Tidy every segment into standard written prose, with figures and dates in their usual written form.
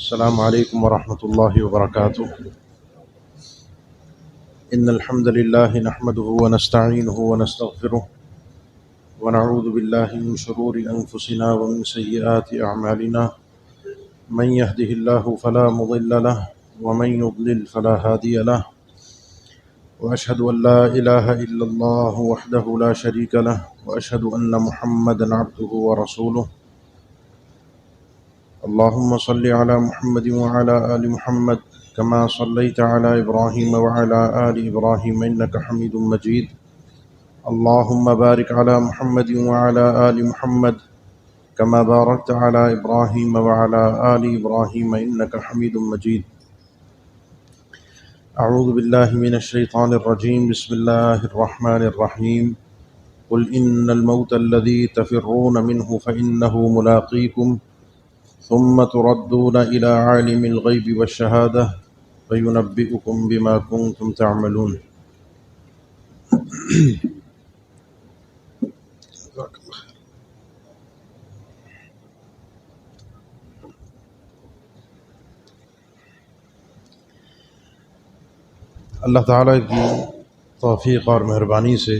السلام عليكم ورحمة الله وبركاته. إن الحمد لله نحمده ونستعينه ونستغفره ونعوذ بالله من شرور أنفسنا ومن سيئات أعمالنا. من يهده الله فلا مضل له ومن يضلل فلا هادي له، وأشهد أن لا إله إلا الله وحده لا شريك له، وأشهد أن محمدا عبده ورسوله. اللهم صل على محمد وعلى آل محمد كما صليت على إبراهيم وعلى آل إبراهيم إنك حميد مجيد. اللهم بارك على محمد وعلى آل محمد كما باركت على إبراهيم وعلى آل إبراهيم إنك حميد مجيد. أعوذ بالله من الشيطان الرجيم. بسم الله الرحمن الرحيم. قل إن الموت الذي تفرون منه فإنه ملاقيكم ثم تردون إلى عالم الغيب والشهادة فينبئكم بما كنتم تعملون. اللہ تعالیٰ کی توفیق اور مہربانی سے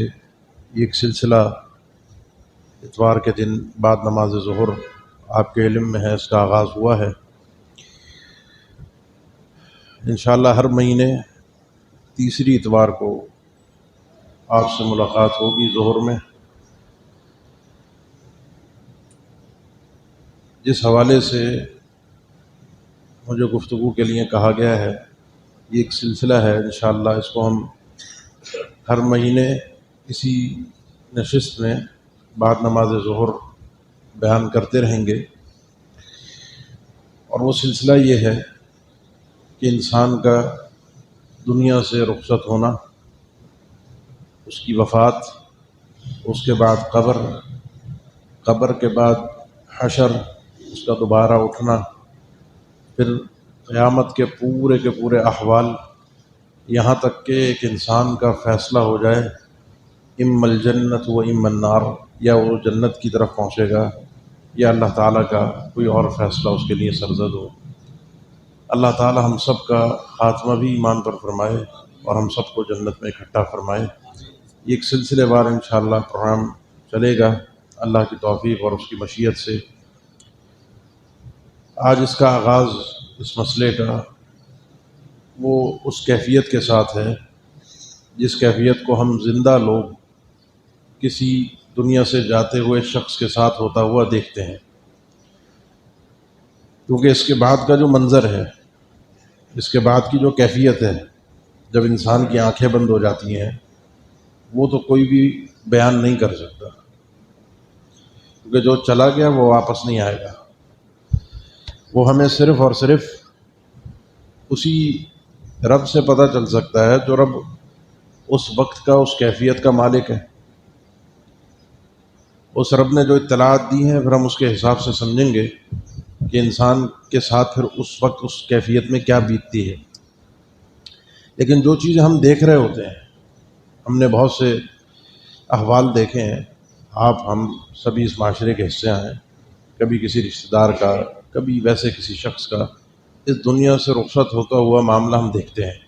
ایک سلسلہ اتوار کے دن بعد نماز ظہر آپ کے علم میں ہے، اس کا آغاز ہوا ہے۔ انشاءاللہ ہر مہینے تیسری اتوار کو آپ سے ملاقات ہوگی ظہر میں۔ جس حوالے سے مجھے گفتگو کے لیے کہا گیا ہے، یہ ایک سلسلہ ہے، انشاءاللہ اس کو ہم ہر مہینے اسی نشست میں بعد نماز ظہر بیان کرتے رہیں گے۔ اور وہ سلسلہ یہ ہے کہ انسان کا دنیا سے رخصت ہونا، اس کی وفات، اس کے بعد قبر کے بعد حشر، اس کا دوبارہ اٹھنا، پھر قیامت کے پورے احوال، یہاں تک کہ ایک انسان کا فیصلہ ہو جائے اما الجنت و اما النار، یا وہ جنت کی طرف پہنچے گا یا اللہ تعالیٰ کا کوئی اور فیصلہ اس کے لیے سرزد ہو۔ اللہ تعالیٰ ہم سب کا خاتمہ بھی ایمان پر فرمائے اور ہم سب کو جنت میں اکٹھا فرمائے۔ یہ ایک سلسلے وار انشاءاللہ پروگرام چلے گا اللہ کی توفیق اور اس کی مشیت سے۔ آج اس کا آغاز اس مسئلے کا وہ اس کیفیت کے ساتھ ہے جس کیفیت کو ہم زندہ لوگ کسی دنیا سے جاتے ہوئے شخص کے ساتھ ہوتا ہوا دیکھتے ہیں، کیونکہ اس کے بعد کا جو منظر ہے، اس کے بعد کی جو کیفیت ہے، جب انسان کی آنکھیں بند ہو جاتی ہیں، وہ تو کوئی بھی بیان نہیں کر سکتا، کیونکہ جو چلا گیا وہ واپس نہیں آئے گا۔ وہ ہمیں صرف اور صرف اسی رب سے پتہ چل سکتا ہے جو رب اس وقت کا، اس کیفیت کا مالک ہے۔ اس رب نے جو اطلاعات دی ہیں، پھر ہم اس کے حساب سے سمجھیں گے کہ انسان کے ساتھ پھر اس وقت اس کیفیت میں کیا بیتتی ہے۔ لیکن جو چیزیں ہم دیکھ رہے ہوتے ہیں، ہم نے بہت سے احوال دیکھے ہیں، ہم سبھی اس معاشرے کے حصے ہیں، کبھی کسی رشتہ دار کا، کبھی ویسے کسی شخص کا اس دنیا سے رخصت ہوتا ہوا معاملہ ہم دیکھتے ہیں۔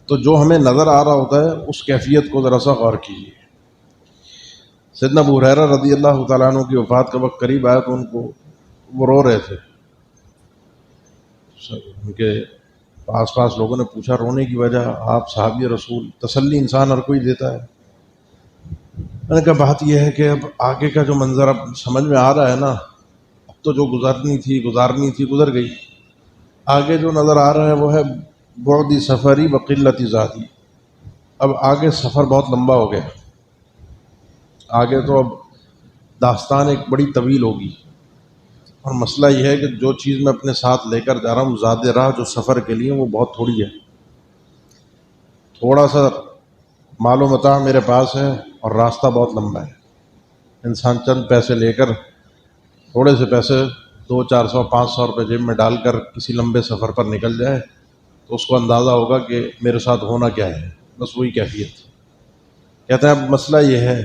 تو جو ہمیں نظر آ رہا ہوتا ہے اس کیفیت کو ذرا سا غور کیجیے۔ سیدنا ابو ہریرہ رضی اللہ تعالیٰ عنہ کی وفات کا وقت قریب آیا تو وہ رو رہے تھے۔ ان کے آس پاس لوگوں نے پوچھا رونے کی وجہ، آپ صحابی رسول، تسلی انسان ہر کوئی دیتا ہے۔ میں نے کہا بات یہ ہے کہ اب آگے کا جو منظر اب سمجھ میں آ رہا ہے نا، اب تو جو گزارنی تھی گزر گئی، آگے جو نظر آ رہا ہے وہ ہے بعد سفری و قلت ذاتی۔ اب آگے سفر بہت لمبا ہو گیا، آگے تو اب داستان ایک بڑی طویل ہوگی، اور مسئلہ یہ ہے کہ جو چیز میں اپنے ساتھ لے کر جا رہا ہوں، زیادہ راہ جو سفر کے لیے وہ بہت تھوڑی ہے۔ تھوڑا سا مال و متاع میرے پاس ہے اور راستہ بہت لمبا ہے۔ انسان چند پیسے لے کر، تھوڑے سے پیسے 200 400 500 روپے جیب میں ڈال کر کسی لمبے سفر پر نکل جائے تو اس کو اندازہ ہوگا کہ میرے ساتھ ہونا کیا ہے، بس وہی کیفیت۔ کہتے ہیں اب مسئلہ یہ ہے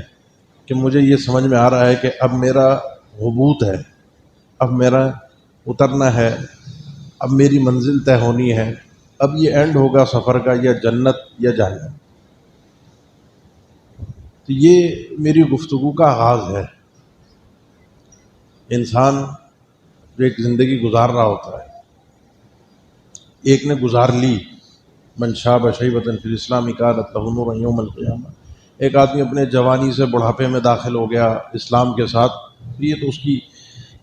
کہ مجھے یہ سمجھ میں آ رہا ہے کہ اب میرا حبوط ہے، اب میرا اترنا ہے، اب میری منزل طے ہونی ہے، اب یہ اینڈ ہوگا سفر کا، یا جنت یا جہنم۔ تو یہ میری گفتگو کا آغاز ہے۔ انسان جو ایک زندگی گزار رہا ہوتا ہے، ایک نے گزار لی، من شاب شیبۃ فی الاسلام کانت لہ نورا یوم القیامہ، ایک آدمی اپنے جوانی سے بڑھاپے میں داخل ہو گیا اسلام کے ساتھ، یہ تو اس کی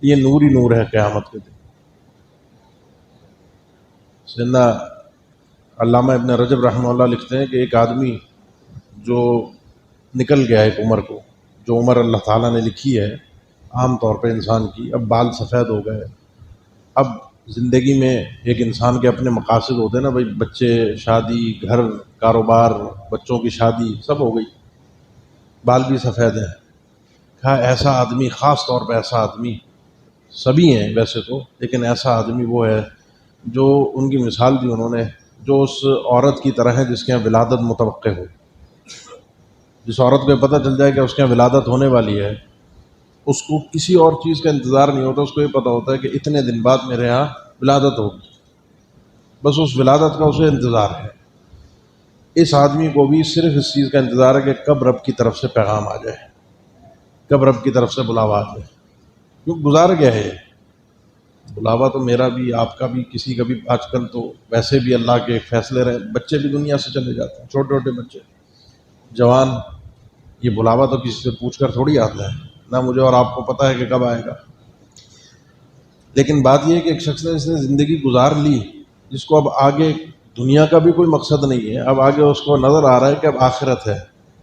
یہ نور ہی نور ہے قیامت کے دن۔ سیدنا علامہ ابن رجب رحمہ اللہ لکھتے ہیں کہ ایک آدمی جو نکل گیا ایک عمر کو، جو عمر اللہ تعالیٰ نے لکھی ہے عام طور پہ انسان کی، اب بال سفید ہو گئے، اب زندگی میں ایک انسان کے اپنے مقاصد ہوتے ہیں نا بھائی، بچے، شادی، گھر، کاروبار، بچوں کی شادی سب ہو گئی، بال بھی سفید ہیں۔ کہا ایسا آدمی، خاص طور پہ ایسا آدمی، سبھی ہیں ویسے تو، لیکن ایسا آدمی وہ ہے جو ان کی مثال دی انہوں نے، جو اس عورت کی طرح ہے جس کے یہاں ولادت متوقع ہو۔ جس عورت کو پتہ چل جائے کہ اس کے یہاں ولادت ہونے والی ہے، اس کو کسی اور چیز کا انتظار نہیں ہوتا، اس کو یہ پتہ ہوتا ہے کہ اتنے دن بعد میرے ہاں ولادت ہوگی، بس اس ولادت کا اسے انتظار ہے۔ اس آدمی کو بھی صرف اس چیز کا انتظار ہے کہ کب رب کی طرف سے پیغام آ جائے، کب رب کی طرف سے بلاوا آ جائے، کیوں گزار گیا ہے بلاوا تو میرا بھی، آپ کا بھی، کسی کا بھی۔ آج کل تو ویسے بھی اللہ کے فیصلے رہے، بچے بھی دنیا سے چلے جاتے ہیں، چھوٹے چھوٹے بچے، جوان، یہ بلاوا تو کسی سے پوچھ کر تھوڑی آتا ہے، نہ مجھے اور آپ کو پتہ ہے کہ کب آئے گا۔ لیکن بات یہ ہے کہ ایک شخص نے جس نے زندگی گزار لی، جس کو اب آگے دنیا کا بھی کوئی مقصد نہیں ہے، اب آگے اس کو نظر آ رہا ہے کہ اب آخرت ہے،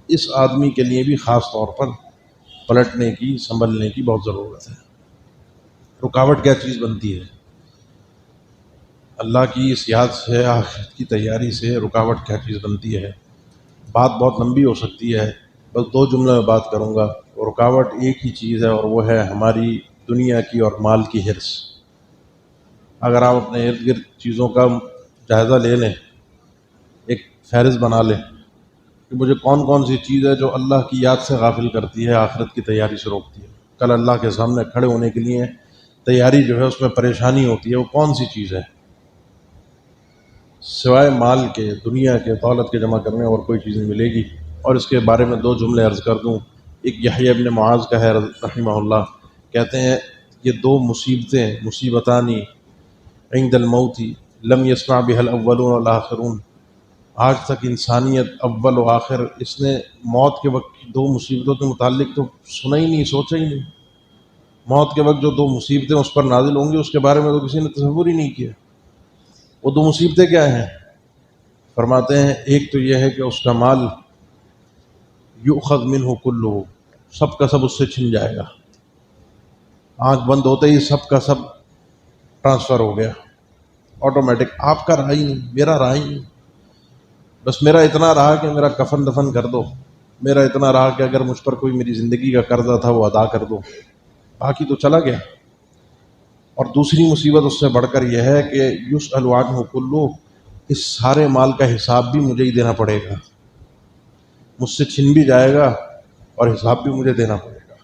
اس آدمی کے لیے بھی خاص طور پر پلٹنے کی، سنبھلنے کی بہت ضرورت ہے۔ رکاوٹ کیا چیز بنتی ہے؟ اللہ کی اس یاد سے، آخرت کی تیاری سے رکاوٹ کیا چیز بنتی ہے؟ بات بہت لمبی ہو سکتی ہے، بس دو جملے میں بات کروں گا۔ رکاوٹ ایک ہی چیز ہے، اور وہ ہے ہماری دنیا کی اور مال کی حرص۔ اگر آپ اپنے ارد گرد چیزوں کا جائزہ لے لیں، ایک فہرست بنا لیں کہ مجھے کون کون سی چیز ہے جو اللہ کی یاد سے غافل کرتی ہے، آخرت کی تیاری سے روکتی ہے، کل اللہ کے سامنے کھڑے ہونے کے لیے تیاری جو ہے اس میں پریشانی ہوتی ہے، وہ کون سی چیز ہے؟ سوائے مال کے، دنیا کے، دولت کے جمع کرنے اور کوئی چیز نہیں ملے گی۔ اور اس کے بارے میں دو جملے عرض کر دوں۔ ایک یحییٰ ابن معاذ کا ہے رحمہ اللہ، کہتے ہیں یہ دو مصیبتیں، مصیبتانی عند الموت لم يسمع بها الاولون والآخرون، آج تک انسانیت اول و آخر اس نے موت کے وقت کی دو مصیبتوں کے متعلق تو سنا ہی نہیں، سوچا ہی نہیں۔ موت کے وقت جو دو مصیبتیں اس پر نازل ہوں گی اس کے بارے میں تو کسی نے تصور ہی نہیں کیا۔ وہ دو مصیبتیں کیا ہیں؟ فرماتے ہیں ایک تو یہ ہے کہ اس کا مال یؤخذ منہ کلہ، سب کا سب اس سے چھن جائے گا، آنکھ بند ہوتے ہی سب کا سب ٹرانسفر ہو گیا، آٹومیٹک، آپ کا رہا ہی نہیں، میرا رہا ہی نہیں، بس میرا اتنا رہا کہ میرا کفن دفن کر دو، میرا اتنا رہا کہ اگر مجھ پر کوئی میری زندگی کا قرضہ تھا وہ ادا کر دو، باقی تو چلا گیا۔ اور دوسری مصیبت اس سے بڑھ کر یہ ہے کہ یسأل عنہ کلہ، اس سارے مال کا حساب بھی مجھے ہی دینا پڑے گا، مجھ سے چھن بھی جائے گا اور حساب بھی مجھے دینا پڑے گا۔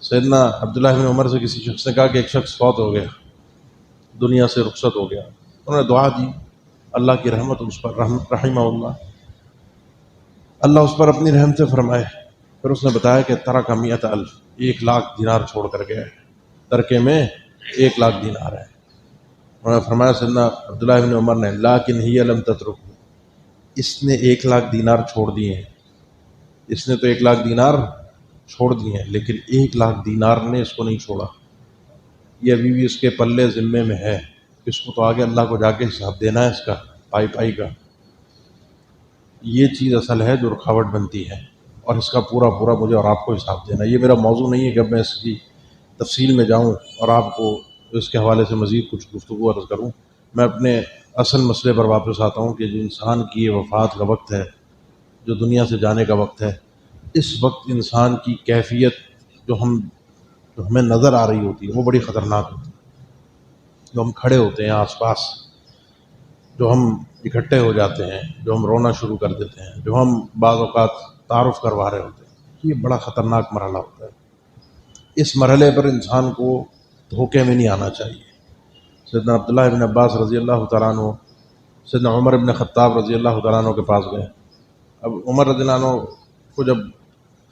سیدنا عبداللہ بن عمر سے کسی شخص نے کہا کہ ایک شخص فوت ہو گیا، دنیا سے رخصت ہو گیا، انہوں نے دعا دی اللہ کی رحمت اس پر، رحمہ اللہ، اللہ اس پر اپنی رحمت سے فرمائے۔ پھر اس نے بتایا کہ ترک 100,000، 1,00,000 دینار چھوڑ کر گیا ہے، ترکے میں 1,00,000 دینار ہے۔ انہوں نے فرمایا سیدنا عبداللہ بن عمر نے، لیکن ہی لم تترک، اس نے 1,00,000 دینار چھوڑ دیے ہیں، اس نے تو 1,00,000 دینار چھوڑ دیے ہیں، لیکن 1,00,000 دینار نے اس کو نہیں چھوڑا، یہ ابھی بھی اس کے پلے ذمے میں ہے، اس کو تو آگے اللہ کو جا کے حساب دینا ہے اس کا، پائی پائی کا۔ یہ چیز اصل ہے جو رکاوٹ بنتی ہے، اور اس کا پورا پورا مجھے اور آپ کو حساب دینا ہے۔ یہ میرا موضوع نہیں ہے کہ اب میں اس کی تفصیل میں جاؤں اور آپ کو اس کے حوالے سے مزید کچھ گفتگو عرض کروں۔ میں اپنے اصل مسئلے پر واپس آتا ہوں کہ جو انسان کی یہ وفات کا وقت ہے، جو دنیا سے جانے کا وقت ہے، اس وقت انسان کی کیفیت جو ہمیں نظر آ رہی ہوتی ہے وہ بڑی خطرناک ہوتی ہے۔ جو ہم کھڑے ہوتے ہیں آس پاس، جو ہم اکٹھے ہو جاتے ہیں، جو ہم رونا شروع کر دیتے ہیں، جو ہم بعض اوقات تعارف کروا رہے ہوتے ہیں، یہ بڑا خطرناک مرحلہ ہوتا ہے۔ اس مرحلے پر انسان کو دھوکے میں نہیں آنا چاہیے۔ سیدنا عبداللہ ابن عباس رضی اللہ تعالیٰ عنہ سیدنا عمر ابن خطاب رضی اللہ تعالیٰ عنہ کے پاس گئے۔ اب عمر رضی اللہ عنہ کو جب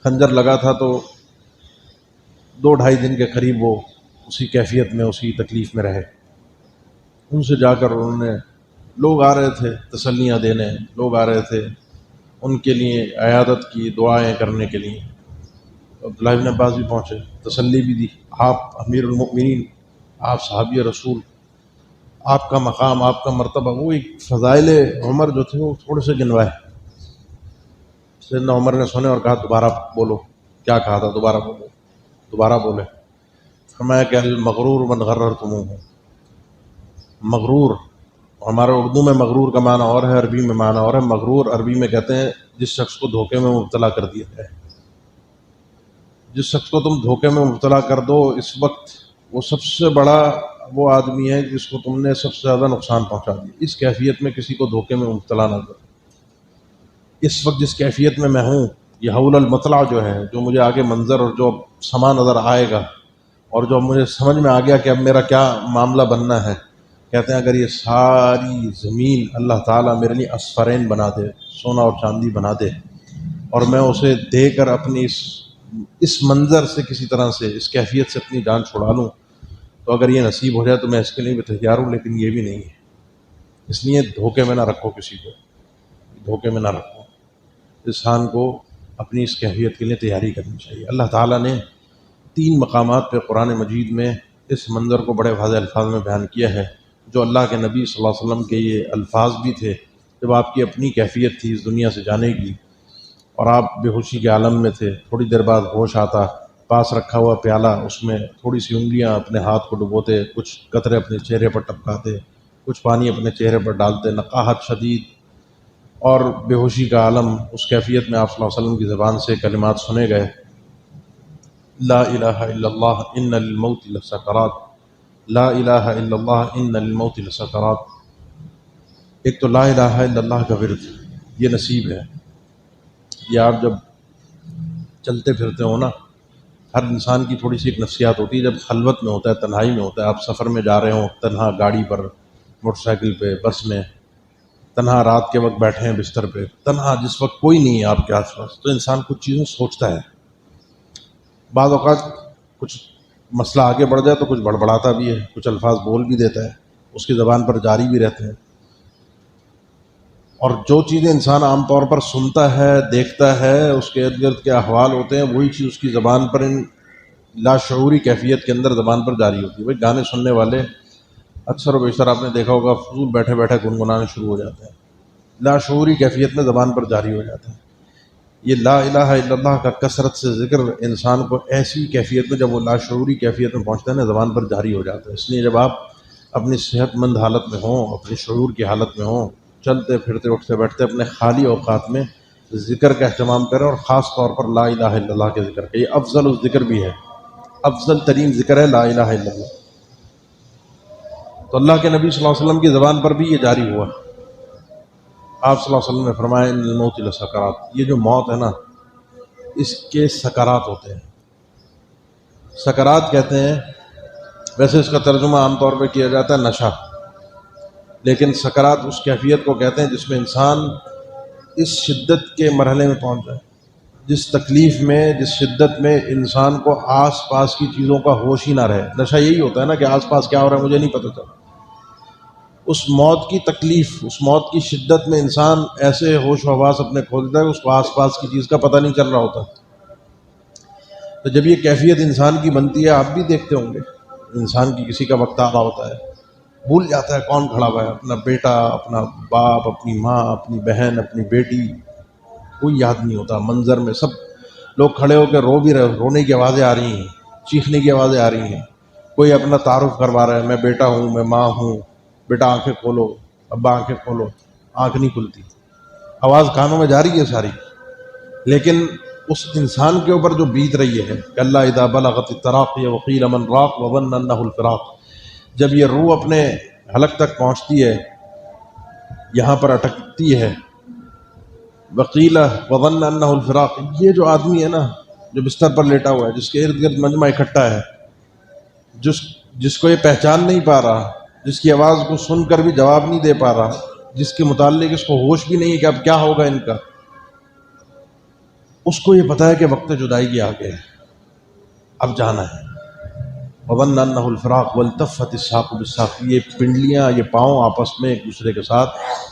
خنجر لگا تھا تو 2-2.5 دن کے قریب وہ اسی کیفیت میں، اسی تکلیف میں رہے۔ ان سے جا کر انہوں نے، لوگ آ رہے تھے تسلیاں دینے، لوگ آ رہے تھے ان کے لیے عیادت کی، دعائیں کرنے کے لیے۔ عبداللہ ابن عباس بھی پہنچے، تسلی بھی دی۔ آپ امیر المؤمنین، آپ صحابی رسول، آپ کا مقام، آپ کا مرتبہ، وہ ایک فضائل عمر جو تھے وہ تھوڑے سے گنوائے۔ سیدنا عمر نے سنے اور کہا دوبارہ بولو، کیا کہا تھا، دوبارہ بولو، دوبارہ بولے۔ فرمایا کہ المغرور من غررتموہ، مغرور، ہمارے اردو میں مغرور کا معنی اور ہے، عربی میں معنی اور ہے۔ مغرور عربی میں کہتے ہیں جس شخص کو دھوکے میں مبتلا کر دیا جائے۔ جس شخص کو تم دھوکے میں مبتلا کر دو، اس وقت وہ سب سے بڑا وہ آدمی ہے جس کو تم نے سب سے زیادہ نقصان پہنچا دیا۔ اس کیفیت میں کسی کو دھوکے میں مبتلا نہ کرو۔ اس وقت جس کیفیت میں ہوں، یہ حول المطلع جو ہے، جو مجھے آگے منظر اور جو سما نظر آئے گا اور جو مجھے سمجھ میں آ گیا کہ اب میرا کیا معاملہ بننا ہے، کہتے ہیں اگر یہ ساری زمین اللہ تعالیٰ میرے لیے اصفرین بنا دے، سونا اور چاندی بنا دے، اور میں اسے دے کر اپنی اس منظر سے کسی طرح سے، اس کیفیت سے اپنی جان چھڑا لوں، تو اگر یہ نصیب ہو جائے تو میں اس کے لیے بھی تیار ہوں، لیکن یہ بھی نہیں ہے۔ اس لیے دھوکے میں نہ رکھو کسی کو، دھوکے میں نہ رکھو۔ انسان کو اپنی اس کیفیت کے لیے تیاری کرنی چاہیے۔ اللہ تعالیٰ نے 3 مقامات پہ قرآن مجید میں اس منظر کو بڑے واضح الفاظ میں بیان کیا ہے، جو اللہ کے نبی صلی اللہ علیہ وسلم کے یہ الفاظ بھی تھے جب آپ کی اپنی کیفیت تھی اس دنیا سے جانے کی، اور آپ بے ہوشی کے عالم میں تھے۔ تھوڑی دیر بعد ہوش آتا، پاس رکھا ہوا پیالہ، اس میں تھوڑی سی انگلیاں اپنے ہاتھ کو ڈبوتے، کچھ قطرے اپنے چہرے پر ٹپکاتے، کچھ پانی اپنے چہرے پر ڈالتے، نقاہت شدید اور بے ہوشی کا عالم۔ اس کیفیت میں آپ صلی اللہ علیہ وسلم کی زبان سے کلمات سنے گئے، لا الہ الا اللہ ان للموت لسکرات، لا الہ الا اللہ ان للموت لسکرات۔ ایک تو لا الہ الا اللہ کا ورد، یہ نصیب ہے۔ یہ آپ جب چلتے پھرتے ہو نا، ہر انسان کی تھوڑی سی ایک نفسیات ہوتی ہے، جب خلوت میں ہوتا ہے، تنہائی میں ہوتا ہے، آپ سفر میں جا رہے ہوں، تنہا گاڑی پر، موٹر سائیکل پہ، بس میں، تنہا رات کے وقت بیٹھے ہیں بستر پہ، تنہا جس وقت کوئی نہیں ہے آپ کے آس پاس، تو انسان کچھ چیزیں سوچتا ہے۔ بعض اوقات کچھ مسئلہ آگے بڑھ جائے تو کچھ بڑبڑاتا بھی ہے، کچھ الفاظ بول بھی دیتا ہے، اس کی زبان پر جاری بھی رہتے ہیں۔ اور جو چیزیں انسان عام طور پر سنتا ہے، دیکھتا ہے، اس کے ارد گرد کے احوال ہوتے ہیں، وہی چیز اس کی زبان پر ان لاشعوری کیفیت کے اندر زبان پر جاری ہوتی ہے۔ بھائی گانے سننے والے اکثر و بیشتر آپ نے دیکھا ہوگا فضول بیٹھے بیٹھے گنگنانے شروع ہو جاتے ہیں، لاشعوری کیفیت میں زبان پر جاری ہو جاتے ہیں۔ یہ لا الہ الا اللہ کا کثرت سے ذکر انسان کو ایسی کیفیت میں، جب وہ لاشعوری کیفیت میں پہنچتا ہے نا، زبان پر جاری ہو جاتا ہے۔ اس لیے جب آپ اپنی صحت مند حالت میں ہوں، اپنی شعور کی حالت میں ہوں، چلتے پھرتے اٹھتے بیٹھتے اپنے خالی اوقات میں ذکر کا اہتمام کریں، اور خاص طور پر لا الہ الا اللہ کے ذکر کا۔ یہ افضل الذکر بھی ہے، افضل ترین ذکر ہے لا الہ الا اللہ۔ تو اللہ کے نبی صلی اللہ علیہ وسلم کی زبان پر بھی یہ جاری ہوا۔ آپ صلی اللہ علیہ وسلم نے فرمایا ان الموت لسکرات، یہ جو موت ہے نا، اس کے سکرات ہوتے ہیں۔ سکرات کہتے ہیں، ویسے اس کا ترجمہ عام طور پہ کیا جاتا ہے نشہ، لیکن سکرات اس کیفیت کو کہتے ہیں جس میں انسان اس شدت کے مرحلے میں پہنچ جائے، جس تکلیف میں، جس شدت میں انسان کو آس پاس کی چیزوں کا ہوش ہی نہ رہے۔ نشہ یہی ہوتا ہے نا کہ آس پاس کیا ہو رہا ہے مجھے نہیں پتہ چلتا۔ اس موت کی تکلیف، اس موت کی شدت میں انسان ایسے ہوش و حواس اپنے کھو دیتا ہے کہ اس کو آس پاس کی چیز کا پتہ نہیں چل رہا ہوتا۔ تو جب یہ کیفیت انسان کی بنتی ہے، آپ بھی دیکھتے ہوں گے، انسان کی کسی کا وقت آ رہا ہوتا ہے، بھول جاتا ہے کون کھڑا ہوا ہے، اپنا بیٹا، اپنا باپ، اپنی ماں، اپنی بہن، اپنی بیٹی، کوئی یاد نہیں ہوتا۔ منظر میں سب لوگ کھڑے ہو کے رو بھی رہے، رونے کی آوازیں آ رہی ہیں، چیخنے کی آوازیں آ رہی ہیں، کوئی اپنا تعارف کروا رہا ہے، میں بیٹا ہوں، میں ماں ہوں، بیٹا آنکھیں کھولو، ابا آنکھیں کھولو، آنکھ نہیں کھلتی، آواز کانوں میں جا رہی ہے ساری، لیکن اس انسان کے اوپر جو بیت رہی ہے، کلا اذا بلغت التراقی وقیل من راق وظن انہ الفراق، جب یہ روح اپنے حلق تک پہنچتی ہے، یہاں پر اٹکتی ہے، وقیل وظن انہ الفراق، یہ جو آدمی ہے نا، جو بستر پر لیٹا ہوا ہے، جس کے ارد گرد مجمع اکٹھا ہے، جس کو یہ پہچان نہیں پا رہا، جس کی آواز کو سن کر بھی جواب نہیں دے پا رہا، جس کے متعلق اس کو ہوش بھی نہیں ہے کہ اب کیا ہوگا ان کا، اس کو یہ پتہ ہے کہ وقت جدائی کی آگے ہے، اب جانا ہے۔ وَظَنَّ أَنَّهُ الْفِرَاقُ وَالْتَفَّتِ السَّاقُ بِالسَّاقِ، یہ پنڈلیاں، یہ پاؤں آپس میں ایک دوسرے کے ساتھ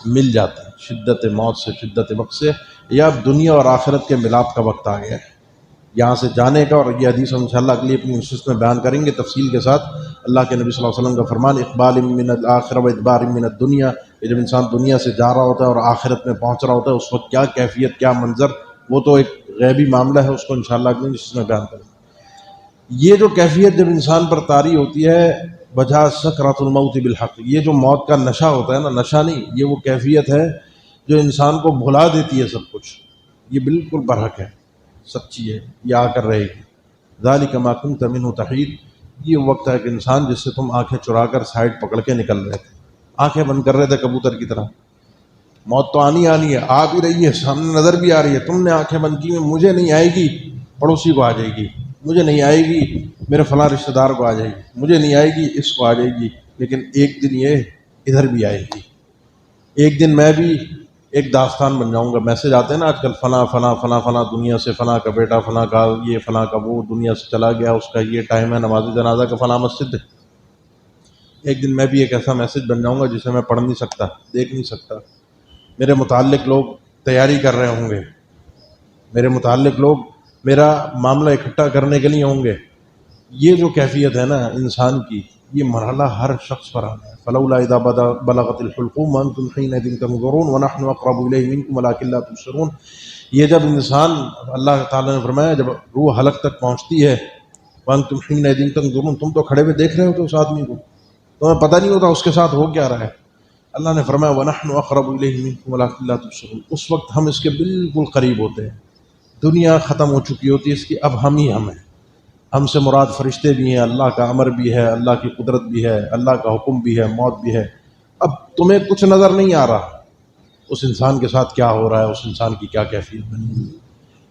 مل جاتے ہیں شدت موت سے، شدت وقت سے، یا اب دنیا اور آخرت کے ملاپ کا وقت آ گیا ہے یہاں سے جانے کا۔ اور یہ حدیث ہم انشاءاللہ اگلی اپنی نشست میں بیان کریں گے تفصیل کے ساتھ۔ اللہ کے نبی صلی اللہ علیہ وسلم کا فرمان، اقبال من الآخرہ و ادبار من الدنیا، کہ جب انسان دنیا سے جا رہا ہوتا ہے اور آخرت میں پہنچ رہا ہوتا ہے اس وقت کیا کیفیت، کیا منظر، وہ تو ایک غیبی معاملہ ہے، اس کو انشاءاللہ اگلی نشست میں بیان کریں گے۔ یہ جو کیفیت جب انسان پر طاری ہوتی ہے، وجہ سکرات الموت بالحق، یہ جو موت کا نشہ ہوتا ہے نا، نشہ نہیں، یہ وہ کیفیت ہے جو انسان کو بھلا دیتی ہے سب کچھ، یہ بالکل برحق ہے، سچی ہے، یہ آ کر رہے گی۔ ذالک ما کنت منہ تحید، یہ وقت ہے کہ انسان جس سے تم آنکھیں چرا کر سائڈ پکڑ کے نکل رہے تھے، آنکھیں بند کر رہے تھے کبوتر کی طرح، موت تو آنی ہے، آ بھی رہی ہے، سامنے نظر بھی آ رہی ہے، تم نے آنکھیں بند کی، مجھے نہیں آئے گی، پڑوسی کو آ جائے گی، مجھے نہیں آئے گی، میرے فلاں رشتہ دار کو آ جائے گی، مجھے نہیں آئے گی، اس کو آ جائے گی، لیکن ایک دن یہ ادھر بھی آئے گی، ایک دن میں بھی ایک داستان بن جاؤں گا۔ میسج آتے ہیں نا آج کل، فلاں فلاں فلاں فلاں دنیا سے، فلاں کا بیٹا، فلاں کا یہ، فلاں کا وہ دنیا سے چلا گیا، اس کا یہ ٹائم ہے، نماز جنازہ کا فلاں مسجد ہے۔ ایک دن میں بھی ایک ایسا میسج بن جاؤں گا جسے میں پڑھ نہیں سکتا، دیکھ نہیں سکتا، میرے متعلق لوگ تیاری کر رہے ہوں گے، میرے متعلق لوگ میرا معاملہ اکٹھا کرنے کے لیے ہوں گے۔ یہ جو کیفیت ہے نا انسان کی، یہ مرحلہ ہر شخص پر آنا ہے۔ فلولا اذا بلغت الحلقوم وانتم حينئذ تنظرون ونحن اقرب الیہ منکم ولکن لا تبصرون، یہ جب انسان، اللہ تعالیٰ نے فرمایا جب روح حلق تک پہنچتی ہے، وانتم حينئذ تنظرون، تم تو کھڑے ہوئے دیکھ رہے ہوتے اس آدمی کو، تمہیں پتہ نہیں ہوتا اس کے ساتھ ہو کیا رہا ہے۔ اللہ نے فرمایا وَنَحْنُ أَقْرَبُ إِلَيْهِ مِنكُمْ وَلَكِنْ لَا تُبْصِرُونَ، اس وقت ہم اس کے بالکل قریب ہوتے ہیں، دنیا ختم ہو چکی ہوتی ہے اس کی، اب ہم ہی ہم ہیں، ہم سے مراد فرشتے بھی ہیں، اللہ کا امر بھی ہے، اللہ کی قدرت بھی ہے، اللہ کا حکم بھی ہے، موت بھی ہے۔ اب تمہیں کچھ نظر نہیں آ رہا اس انسان کے ساتھ کیا ہو رہا ہے، اس انسان کی کیا کیفیت بنی ہوئی ہے۔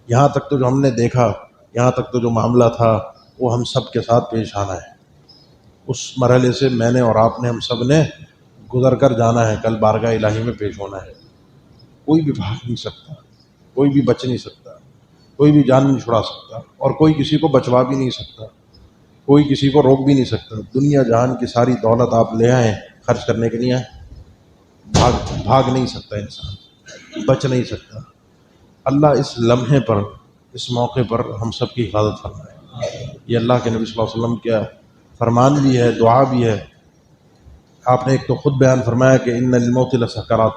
یہاں تک تو جو ہم نے دیکھا، یہاں تک تو جو معاملہ تھا، وہ ہم سب کے ساتھ پیش آنا ہے، اس مرحلے سے میں نے اور آپ نے، ہم سب نے گزر کر جانا ہے، کل بارگاہ الہی میں پیش ہونا ہے۔ کوئی بھی بھاگ نہیں سکتا، کوئی بھی بچ نہیں سکتا، کوئی بھی جان نہیں چھڑا سکتا، اور کوئی کسی کو بچوا بھی نہیں سکتا، کوئی کسی کو روک بھی نہیں سکتا۔ دنیا جہان کی ساری دولت آپ لے آئیں خرچ کرنے کے لیے، بھاگ نہیں سکتا انسان، بچ نہیں سکتا۔ اللہ اس لمحے پر، اس موقع پر ہم سب کی حفاظت فرمائے۔ یہ اللہ کے نبی صلی اللہ علیہ وسلم کا فرمان بھی ہے، دعا بھی ہے۔ آپ نے ایک تو خود بیان فرمایا کہ ان للموت لسکرات،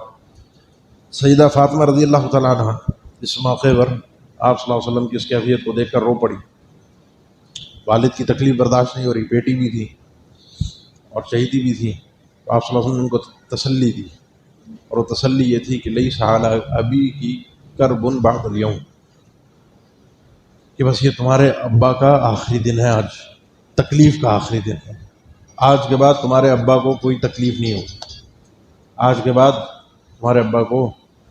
سیدہ فاطمہ رضی اللہ تعالیٰ عنہ اس موقع پر آپ صلی اللہ علیہ وسلم کی اس کیفیت کو دیکھ کر رو پڑی، والد کی تکلیف برداشت نہیں ہو رہی، بیٹی بھی تھی اور شہیدی بھی تھی، تو آپ صلی اللہ علیہ وسلم نے ان کو تسلی دی، اور وہ تسلی یہ تھی کہ لیس علی ابی کی کرب بعد الیوم، کہ بس یہ تمہارے ابا کا آخری دن ہے، آج تکلیف کا آخری دن ہے، آج کے بعد تمہارے ابا کو کوئی تکلیف نہیں ہوگی، آج کے بعد تمہارے ابا کو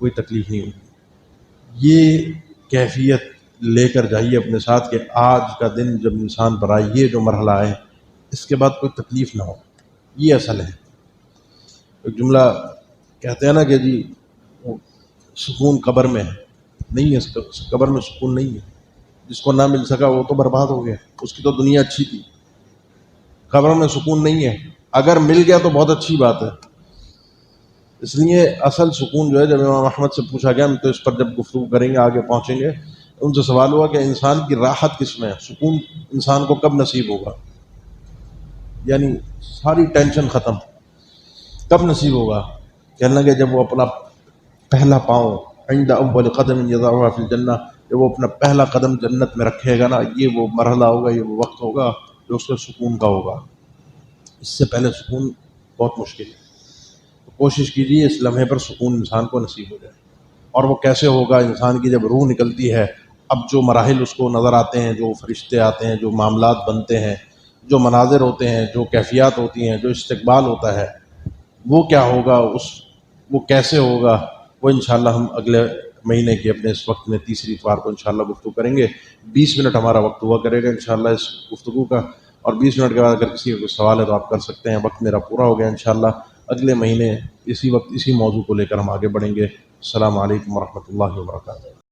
کوئی تکلیف نہیں ہوگی۔ یہ کیفیت لے کر جائیے اپنے ساتھ کہ آج کا دن جب انسان پر آئے، یہ جو مرحلہ آئے، اس کے بعد کوئی تکلیف نہ ہو، یہ اصل ہے۔ ایک جملہ کہتے ہیں نا کہ جی سکون قبر میں ہے، نہیں ہے، قبر میں سکون نہیں ہے، جس کو نہ مل سکا وہ تو برباد ہو گیا، اس کی تو دنیا اچھی تھی، قبر میں سکون نہیں ہے، اگر مل گیا تو بہت اچھی بات ہے۔ اس لیے اصل سکون جو ہے، جب امام احمد سے پوچھا گیا، ہم تو اس پر جب گفتگو کریں گے آگے پہنچیں گے، ان سے سوال ہوا کہ انسان کی راحت کس میں ہے، سکون انسان کو کب نصیب ہوگا، یعنی ساری ٹینشن ختم کب نصیب ہوگا؟ کہنے لگے جب وہ اپنا پہلا پاؤں عند اول قدم یضعها فی الجنہ، جب وہ اپنا پہلا قدم جنت میں رکھے گا نا، یہ وہ مرحلہ ہوگا، یہ وہ وقت ہوگا جو اس کو سکون کا ہوگا، اس سے پہلے سکون بہت مشکل ہے۔ تو کوشش کیجیے اس لمحے پر سکون انسان کو نصیب ہو جائے۔ اور وہ کیسے ہوگا؟ انسان کی جب روح نکلتی ہے، اب جو مراحل اس کو نظر آتے ہیں، جو فرشتے آتے ہیں، جو معاملات بنتے ہیں، جو مناظر ہوتے ہیں، جو کیفیات ہوتی ہیں، جو استقبال ہوتا ہے، وہ کیا ہوگا، وہ کیسے ہوگا، وہ انشاءاللہ ہم اگلے مہینے کے اپنے اس وقت میں تیسری اتوار کو انشاءاللہ گفتگو کریں گے۔ 20 منٹ ہمارا وقت ہوا کرے گا انشاءاللہ اس گفتگو کا، اور 20 منٹ کے بعد اگر کسی کا کوئی سوال ہے تو آپ کر سکتے ہیں۔ وقت میرا پورا ہو گیا، انشاءاللہ اگلے مہینے اسی وقت اسی موضوع کو لے کر ہم آگے بڑھیں گے۔ السلام علیکم ورحمۃ اللہ وبرکاتہ۔